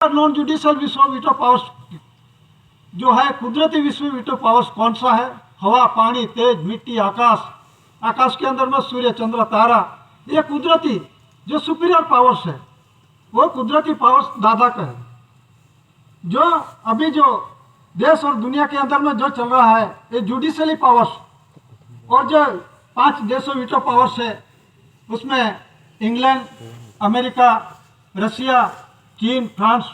Non judicial विश्व veto powers जो है, कुदरती विश्व वीटो पावर्स कौन सा है? हवा, पानी, तेज, मिट्टी, आकाश, आकाश के अंदर में सूर्य, चंद्र, तारा। ये कुदरती जो सुपीरियर पावर्स है, वो कुदरती पावर्स दादा का है। जो अभी जो देश और दुनिया के अंदर में जो चल रहा है, ये जुडिशियली पावर्स और जो 5 देशों वीटो पावर्स है, उसमें इंग्लैंड, अमेरिका, रशिया, चीन, फ्रांस,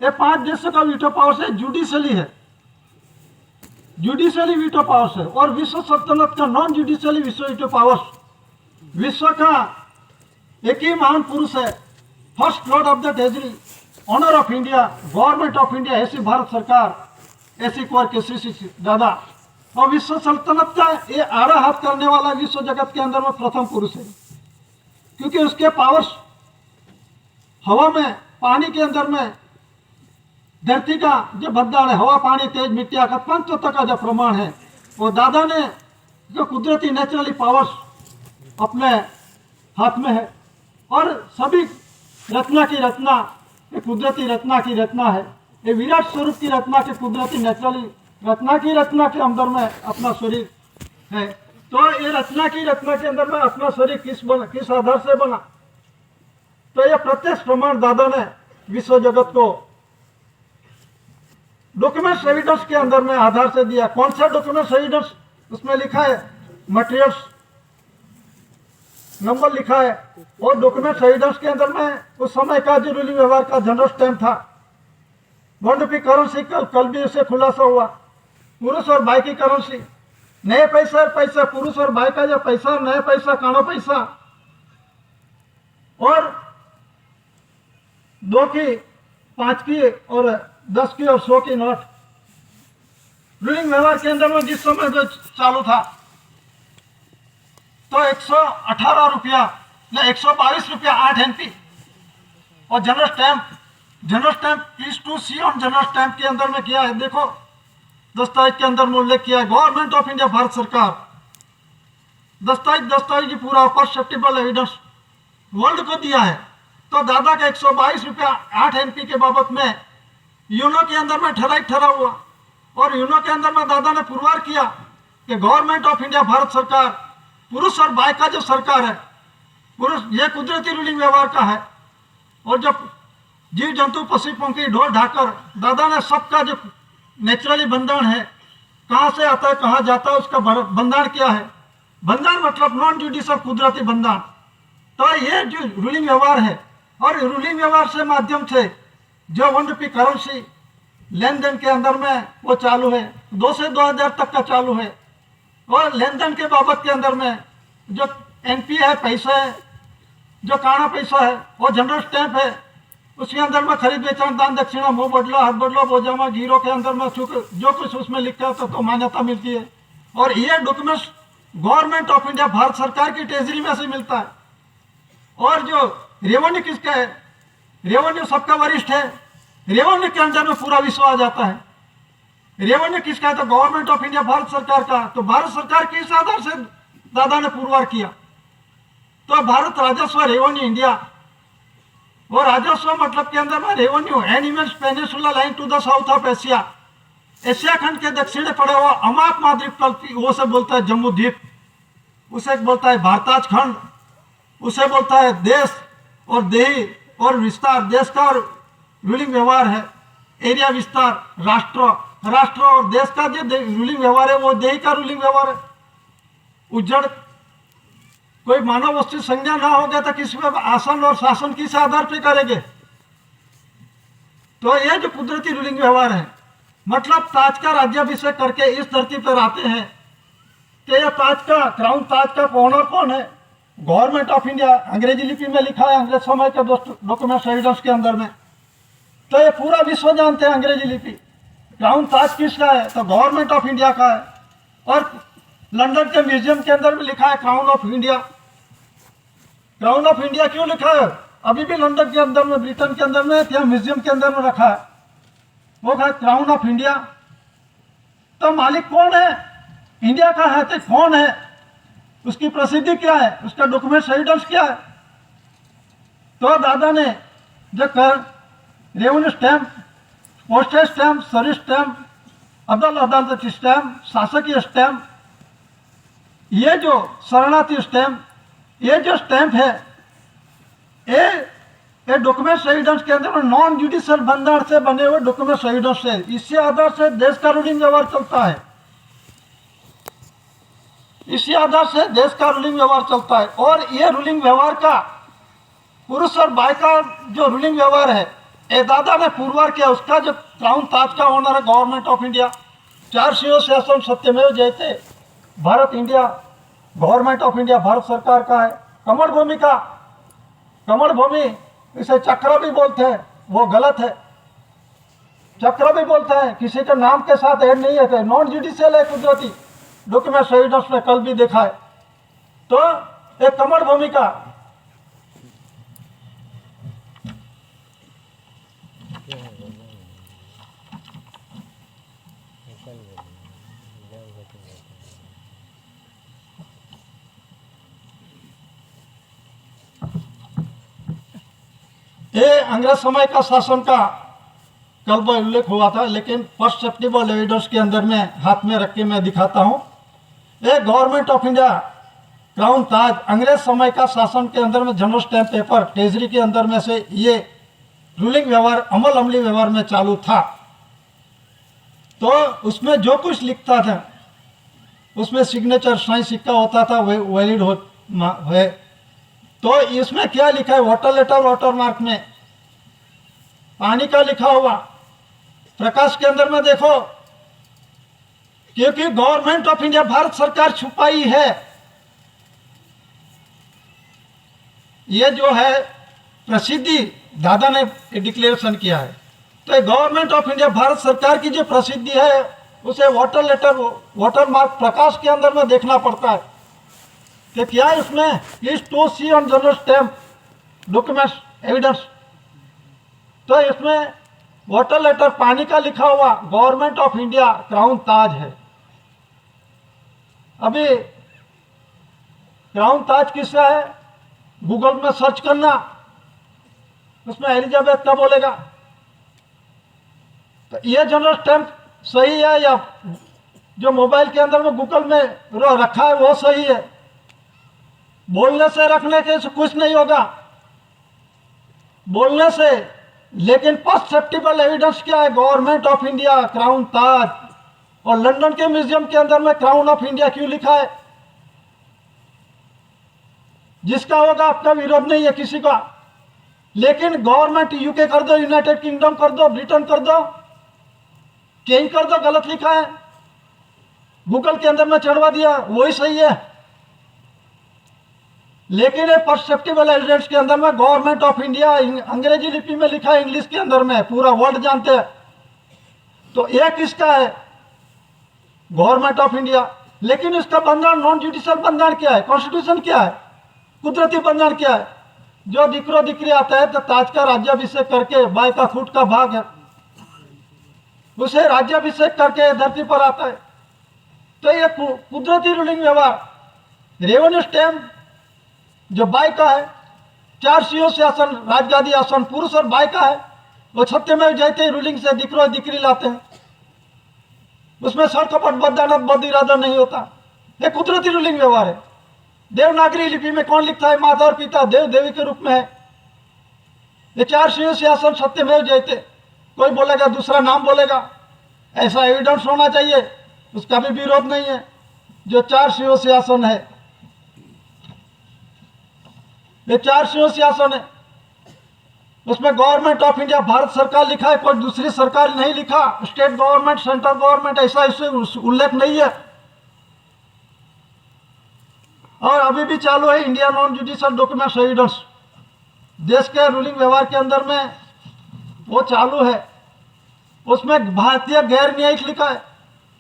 ये 5 देशों का वीटो पावर्स है, जुडिशियली है, जुडिशियली वीटो पावर्स है। और विश्व सल्तनत का नॉन जुडिशियली विश्व वीटो पावर्स, विश्व का एक ही महान पुरुष है, first lord of the treasury, honour of India, government of India, ऐसी भारत सरकार, ऐसी कुंवर केसरी दादा। और विश्व सल्तनत का ये आड़ा हाथ करने वाला विश्व जगत के अंदर में प्रथम पुरुष है, क्योंकि उसके पावर्स हवा में, पानी के अंदर में, धरती का जो भद्दाड़ है, हवा, पानी, तेज, मिट्टी, आकाश, 5 तत्व का जो प्रमाण है, वो दादा ने जो कुदरती नेचुरली पावर्स अपने हाथ में है। और सभी रचना की रचना, ये कुदरती रचना की रचना है, ये विराट स्वरूप की रचना के कुदरती नेचुरली रचना की रचना के अंदर में अपना शरीर है। तो ये रचना की रचना के अंदर में अपना शरीर किस आधार से बना? तो यह प्रत्यक्ष प्रमाण दादा ने विश्व जगत को डॉक्यूमेंट्स एविडेंस के अंदर में आधार से दिया। कौन सा डॉक्यूमेंट्स एविडेंस? उसमें लिखा है मटेरियल्स नंबर लिखा है, और डॉक्यूमेंट्स एविडेंस के अंदर में उस समय का जो रूलिंग व्यवहार का जनरल स्टैम्प था, बॉन्ड की करेंसी, कल भी उसे खुलासा हुआ, पुरुष और भाई की करेंसी, नए पैसा, पैसा पुरुष और भाई का जो पैसा, नए पैसा, कानो पैसा, और 2 की, 5 की और 10 की और 100 की नोट रूलिंग व्यवहार के अंदर में जिस समय जो चालू था, तो 118 रुपया या 122 रुपया 8 एनपी। और जनरल स्टैम्प इस टू सी ऑन जनरल स्टैम्प के अंदर में किया है, देखो दस्तावेज के अंदर में उल्लेख किया है, गवर्नमेंट ऑफ इंडिया, भारत सरकार। दस्तावेज पूरा परसेप्टिबल एविडेंस वर्ल्ड को दिया है। तो दादा का 122 रुपया 8 एनपी के बाबत में यूनो के अंदर में ठहरा हुआ, और यूनो के अंदर में दादा ने पुरवार किया कि गवर्नमेंट ऑफ इंडिया, भारत सरकार, पुरुष और भाई का जो सरकार है, पुरुष ये कुदरती रूलिंग व्यवहार का है। और जब जीव जंतु, पशु पंखी, ढोर ढाकर, दादा ने सबका जो नेचुरली बंधन है, कहाँ से आता है, कहाँ जाता है, उसका बंधन क्या है? बंधन मतलब नॉन जुडिशियल कुदरती बंधन। तो ये जो रूलिंग व्यवहार है, और रूलिंग व्यवहार से माध्यम से जो 1 रुपये करेंसी लेन देन के अंदर में वो चालू है, 2 से 2000 तक का चालू है। और लेन देन के बाबत के अंदर में जो एनपी है, पैसा है, जो काना पैसा है, वो जनरल स्टैम्प है, उसके अंदर में खरीद बेचन, दान दक्षिणा, मुंह बदला, हाथ बदला, बोजामा, गिरो के अंदर में जो कुछ उसमें लिखा होता तो मान्यता मिलती है। और ये documents government of India, Bharat सरकार की ट्रेजरी में से मिलता है। और जो रेवेन्यू किसका है? रेवेन्यू सबका वरिष्ठ है, रेवेन्यू के अंदर में पूरा विश्व आ जाता है। रेवेन्यू किसका है? तो गवर्नमेंट ऑफ इंडिया, भारत सरकार का। तो भारत सरकार के इस आधार से दादा ने पुरवार किया। तो भारत राजस्व, रेवेन्यू इंडिया, और राजस्व मतलब के अंदर में revenue animals peninsula line to the south of Asia, Asia खंड के दक्षिण पड़े हुआ अमाप महाद्वीप, वो से बोलता है जम्मू द्वीप, उसे बोलता है भारताज खंड, उसे बोलता है देश और देही और विस्तार। देश का रूलिंग व्यवहार है, एरिया विस्तार, राष्ट्र और देश का जो रूलिंग व्यवहार है, वो देही का रूलिंग व्यवहार है। उज्जड़ कोई मानव वस्तु संज्ञा ना हो गया तो किसी पे आसन और शासन किस आधार पे करेंगे? तो ये जो कुदरती रूलिंग व्यवहार है, मतलब ताज का राज्याभिषेक करके इस धरती पर आते हैं कि यह ताज का, क्राउन ताज का ऑनर कौन है? Government of India. अंग्रेजी लिपि में लिखा है, अंग्रेज समय के डॉक्यूमेंट्स एविडेंस के अंदर में। तो ये पूरा विश्व जानते हैं अंग्रेजी लिपि। क्राउन ताज किसका है? तो गवर्नमेंट ऑफ इंडिया का है। और लंदन के म्यूजियम के अंदर भी लिखा है crown of India. Crown of India क्यों लिखा है? अभी भी लंदन के अंदर में, ब्रिटेन के अंदर में, या म्यूजियम के अंदर में रखा है, वो है क्राउन ऑफ इंडिया। तो मालिक कौन है? इंडिया का है तो कौन है? उसकी प्रसिद्धि क्या है? उसका डॉक्यूमेंट एविडेंस क्या है? तो दादा ने जो revenue stamp, postage stamp, service stamp, अदालती स्टैम्प, शासकीय स्टैम्प, ये जो शरणार्थी स्टैम्प, ये जो स्टैम्प है ये डॉक्यूमेंट्स एविडेंस के अंदर में नॉन जुडिशियल भंडार से बने हुए डॉक्यूमेंट्स एविडेंस है। इसी आधार से देश का रूलिंग व्यवहार चलता है, इसी आधार से देश का रूलिंग व्यवहार चलता है। और ये रूलिंग व्यवहार का पुरुष और बाई का जो रूलिंग व्यवहार है, ये दादा ने पुरवार किया, उसका जो क्राउन ताज का ओनर है गवर्नमेंट ऑफ इंडिया। 4 CO शासन सत्यमेव जयते, Bharat India, government of India Bharat सरकार का है। कमल भूमि का, कमल भूमि इसे चक्र भी बोलते हैं, वो गलत है। चक्र भी बोलते हैं, किसी के नाम के साथ ऐड नहीं है, नॉन जुडिशियल है, कुदरती डॉक्यूमेंट एविडेंस में कल भी देखा है। तो एक कमल भूमि का ये अंग्रेज समय का शासन का कल उल्लेख हुआ था, लेकिन परसेप्टिबल एविडेंस के अंदर में हाथ में रख के मैं दिखाता हूं। ये गवर्नमेंट ऑफ इंडिया क्राउन ताज अंग्रेज समय का शासन के अंदर में जनरल स्टैम्प पेपर ट्रेजरी के अंदर में से ये रूलिंग व्यवहार अमली व्यवहार में चालू था। तो उसमें जो कुछ लिखता था उसमें सिग्नेचर सही सिक्का होता था, वह वैलिड है। तो इसमें क्या लिखा है, वाटर लेटर वाटर मार्क में पानी का लिखा हुआ, प्रकाश के अंदर में देखो, क्योंकि गवर्नमेंट ऑफ इंडिया भारत सरकार छुपाई है। ये जो है प्रसिद्धि दादा ने डिक्लेरेशन किया है, तो गवर्नमेंट ऑफ इंडिया भारत सरकार की जो प्रसिद्धि है उसे वाटर लेटर वाटर मार्क प्रकाश के अंदर में देखना पड़ता है कि क्या इसमें इस टू सी ऑन जनरल स्टैम्प डॉक्यूमेंट्स एविडेंस। तो इसमें वाटर लेटर पानी का लिखा हुआ गवर्नमेंट ऑफ इंडिया क्राउन ताज है। अभी क्राउन ताज किसका है, गूगल में सर्च करना, उसमें एलिजाबेथ का बोलेगा। तो ये जनरल स्टैम्प सही है या जो मोबाइल के अंदर में गूगल में रखा है वो सही है? बोलने से रखने के से कुछ नहीं होगा, बोलने से। लेकिन परसेप्टिबल एविडेंस क्या है, गवर्नमेंट ऑफ इंडिया क्राउन ताज। और लंदन के म्यूजियम के अंदर में क्राउन ऑफ इंडिया क्यों लिखा है? जिसका होगा आपका विरोध नहीं है किसी का, लेकिन गवर्नमेंट यूके कर दो, यूनाइटेड किंगडम कर दो, ब्रिटेन कर दो, कहीं कर दो, गलत लिखा है, गूगल के अंदर में चढ़वा दिया वही सही है। लेकिन ये परसेप्टिबल एविडेंस के अंदर में गवर्नमेंट ऑफ इंडिया अंग्रेजी लिपि में लिखा है, इंग्लिश के अंदर में, पूरा वर्ल्ड जानते हैं। तो ये किसका है? Government of India. लेकिन इसका बंधन नॉन जुडिशियल बंधन क्या है, कॉन्स्टिट्यूशन क्या है, कुदरती बंधन क्या है? जो दिक्रो दिक्री आता है तो ताज का राज्याभिषेक करके बाई का खूट का भाग है, उसे राज्याभिषेक करके धरती पर आता है। तो ये कुदरती रूलिंग व्यवहार। रेवेन्यू स्टैम्प जो बाई का है, 4 CO से आसन राजगादी आसन पुरुष और बाई का है, वो सत्यमेव जयते रूलिंग से दिक्रो दिक्री लाते हैं, उसमें सरकपट बददानत बद इरादा नहीं होता। ये कुदरती रूलिंग व्यवहार है। देवनागरी लिपि में कौन लिखता है? माता और पिता देव देवी के रूप में है। ये 4 CO से आसन सत्यमेव जयते, कोई बोलेगा दूसरा नाम बोलेगा, ऐसा एविडेंस होना चाहिए, उसका भी विरोध नहीं है। जो 4 CO से आसन है, ये 4 CO से आसन है, उसमें गवर्नमेंट ऑफ इंडिया भारत सरकार लिखा है, कोई दूसरी सरकार नहीं लिखा, स्टेट गवर्नमेंट सेंट्रल गवर्नमेंट ऐसा इससे उल्लेख नहीं है। और अभी भी चालू है India non judicial documents evidence, देश के रूलिंग व्यवहार के अंदर में वो चालू है। उसमें भारतीय गैर न्यायिक लिखा है,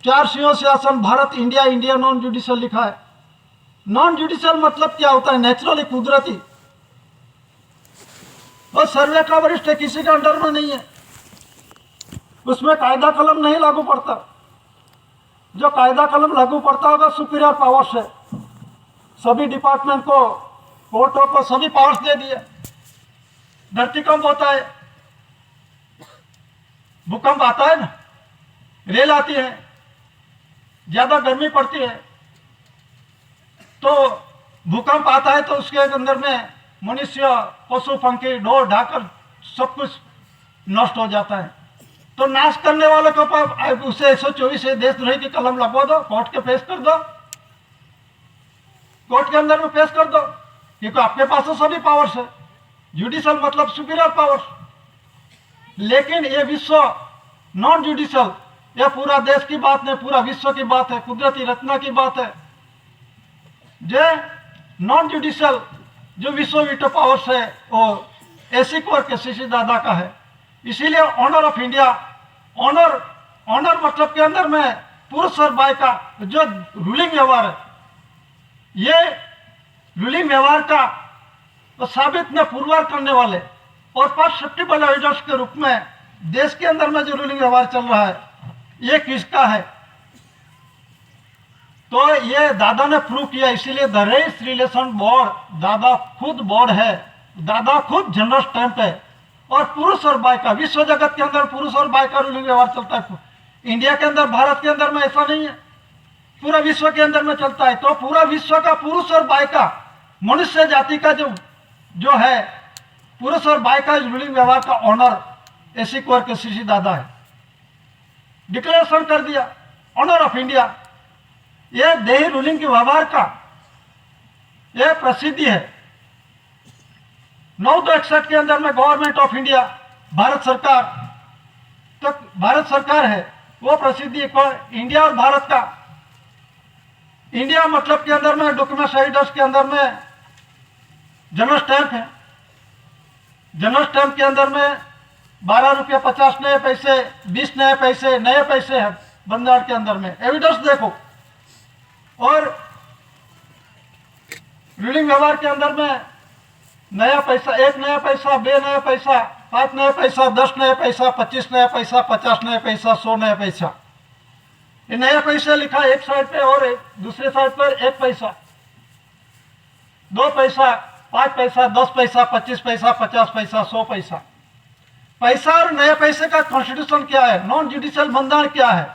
4 CO से आसन Bharat India India non judicial लिखा है। नॉन जुडिशियल मतलब क्या होता है? नेचुरली, कुदरती। और सर्वे का वरिष्ठ किसी के अंडर में नहीं है, उसमें कायदा कलम नहीं लागू पड़ता। जो कायदा कलम लागू पड़ता होगा सुपीरियर पावर्स है, सभी डिपार्टमेंट को, कोर्टों को सभी पावर्स दे दिए। धरतीकंप होता है, भूकंप आता है ना, रेल आती है, ज्यादा गर्मी पड़ती है, तो भूकंप आता है तो उसके अंदर में मनुष्य, पशु पंखी, ढोर ढाकर सब कुछ नष्ट हो जाता है। तो नाश करने वालों के ऊपर उसे 124 देशद्रोही की कलम लगवा दो, कोर्ट के पेश कर दो, कोर्ट के अंदर में पेश कर दो, क्योंकि आपके पास तो सभी पावर्स है, जुडिशल मतलब सुपीरियर पावर्स। लेकिन ये विश्व नॉन जुडिशल, यह पूरा देश की बात नहीं, पूरा विश्व की बात है, कुदरती रचना की बात है। जो नॉन जुडिशल जो विश्व वीटो पावर्स है वो एसी कोर के सीसी दादा का है। इसीलिए ऑनर ऑफ इंडिया, ऑनर मतलब के अंदर में पुरुष और बाई का जो रूलिंग व्यवहार है, ये रूलिंग व्यवहार का तो साबित में पुरवार करने वाले और परसेप्टिबल एविडेंस के रूप में देश के अंदर में जो रूलिंग व्यवहार चल रहा है ये किसका है, तो ये दादा ने प्रूव किया। इसीलिए द रेस रिलेशन बोर्ड, दादा खुद बोर्ड है, दादा खुद जनरल स्टैंप है, और पुरुष और बाई का, विश्व जगत के अंदर पुरुष और बाई का रूलिंग व्यवहार चलता है। इंडिया के अंदर, भारत के अंदर में ऐसा नहीं है, पूरा विश्व के अंदर में चलता है। तो पूरा विश्व का पुरुष और बाई का, मनुष्य जाति का जो है पुरुष और बाई का रूलिंग व्यवहार का ऑनर एसी कोर के सीसी दादा है। डिक्लेरेशन कर दिया ऑनर ऑफ इंडिया, यह देही रूलिंग के व्यवहार का यह प्रसिद्धि है। 961 के अंदर में गवर्नमेंट ऑफ इंडिया, भारत सरकार, तो भारत सरकार है वो प्रसिद्धि को इंडिया और भारत का। इंडिया मतलब के अंदर में डॉक्यूमेंट एविडेंस के अंदर में जनरल स्टैंप है, जनरल स्टैंप के अंदर में 12 रुपये 50 नए पैसे, 20 नए पैसे हैं बंदार के अंदर में। एविडेंस देखो, और रूलिंग व्यवहार के अंदर में नया पैसा, 1 नया पैसा, 2 नया पैसा, 5 नया पैसा, 10 नया पैसा, 25 नया पैसा, 50 नया पैसा, 100 नया पैसा, ये नया पैसा लिखा एक साइड पे और दूसरे साइड पर 1 पैसा, 2 पैसा, 5 पैसा, 10 पैसा, 25 पैसा, 50 पैसा, 100 पैसा। पैसा और नए पैसे का कॉन्स्टिट्यूशन क्या है, नॉन जुडिशियल बंधारण क्या है,